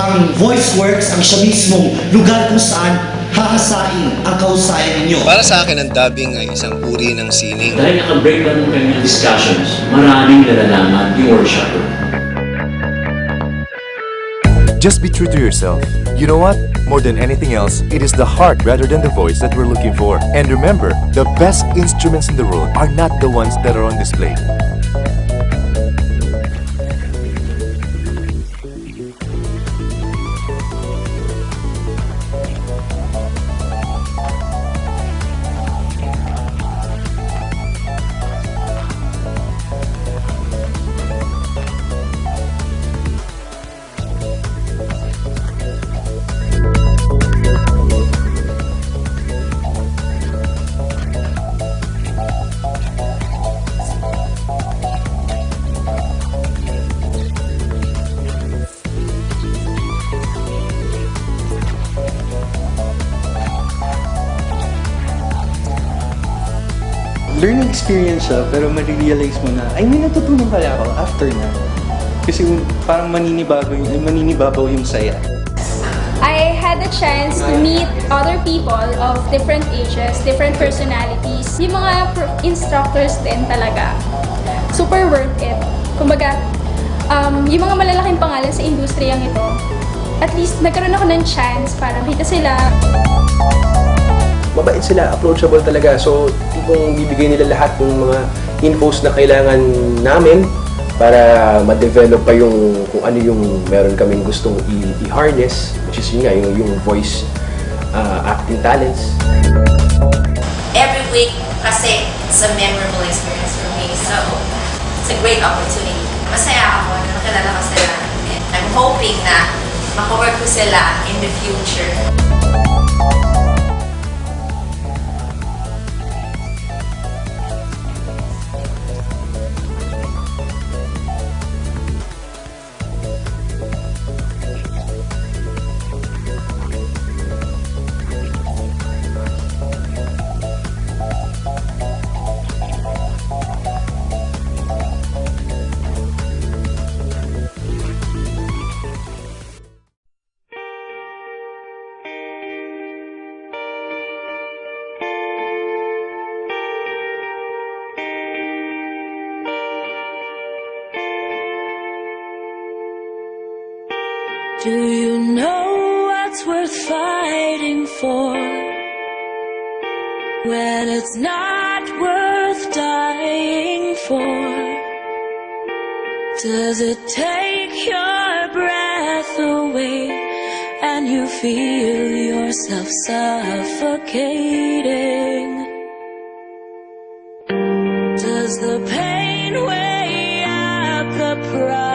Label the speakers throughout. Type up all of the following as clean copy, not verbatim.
Speaker 1: Ang VoiceWorks ang siya mismong lugar kung saan hahasain ang kahusayan ninyo.
Speaker 2: Para sa akin, ang dubbing ay isang uri ng sining.
Speaker 3: Dahil naka-breakdown ng kanyang discussions, maraming nalalaman yung workshopper.
Speaker 4: Just be true to yourself. You know what? More than anything else, it is the heart rather than the voice that we're looking for. And remember, the best instruments in the world are not the ones that are on display.
Speaker 5: Learning experience siya, pero ma-realize mo na, ay, may natutunan pala ako after na. Kasi parang maninibabaw yung saya.
Speaker 6: I had the chance to meet other people of different ages, different personalities. Yung mga instructors din talaga, super worth it. Kumbaga, yung mga malalaking pangalan sa industriyang ito, at least nagkaroon ako ng chance para makita sila.
Speaker 7: Mabait sila, approachable talaga. So, tipong bibigay nila lahat ng mga infos na kailangan namin para ma-develop pa yung kung ano yung meron kaming gustong i-harness, which is yun nga, yung voice acting talents.
Speaker 8: Every week kasi it's a memorable experience for me. So, it's a great opportunity. Masaya ako na nakilala ko sila. And I'm hoping na makawork ko sila in the future.
Speaker 9: Do you know what's worth fighting for when it's not worth dying for? Does it take your breath away and you feel yourself suffocating? Does the pain weigh up the pride?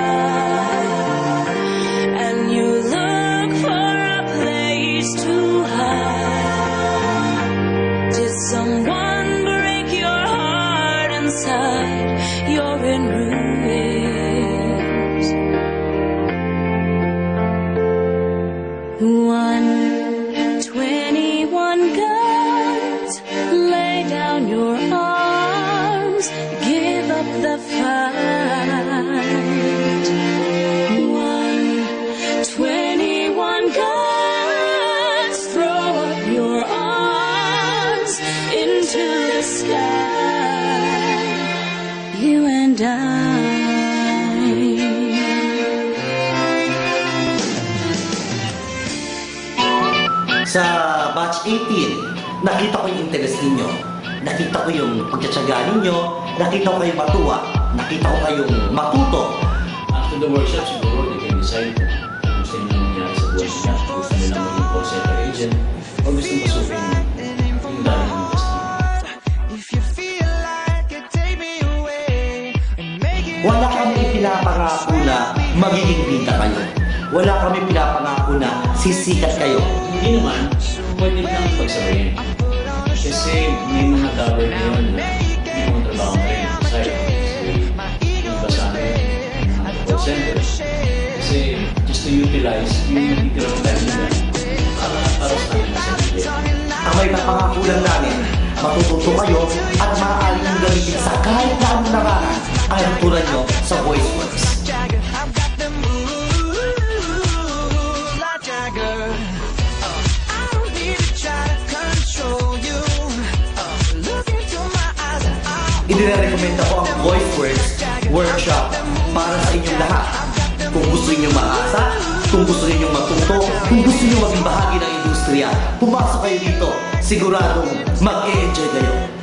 Speaker 9: Someone break your heart inside, you're in ruins. 121 guns, lay down your arms, give up the fight. 121 guns, throw up your arms into the sky, you and I.
Speaker 1: Sa batch 18, nakita ko yung interest ninyo. Nakita ko yung pagtsatsaga ninyo. Nakita ko kayong matuwa. Nakita ko kayong matuto.
Speaker 3: After the workshop, siguro, they can decide kung gusto nila nangyari sa buhay nila. Gusto nila maging call center agent o gusto pasukin yung dahil ng
Speaker 1: Wala kami pinapangako na magiging bida kayo. Wala kami pinapangako na sisikat kayo.
Speaker 3: Hindi naman, pwede lang pagsabihin. Kasi may mga cover ngayon na hindi mo trabaho na rin sa side. So, yung basahan ng call center. Kasi just to utilize yung natitirang time nila para sa kanila sa sarili.
Speaker 1: Ang may napangako lang namin, matututo kayo at maaaring yung gamitin sa kahit na anong larangan ang natutunan nyo sa VoiceWorks. Inirecommend ako ang Voice Words Workshop para sa inyong lahat. Kung gusto niyo makasa, kung gusto niyo matuto, kung gusto niyo maging bahagi ng industriya, pumasok kayo dito. Siguradong mag-e-enjoy kayo.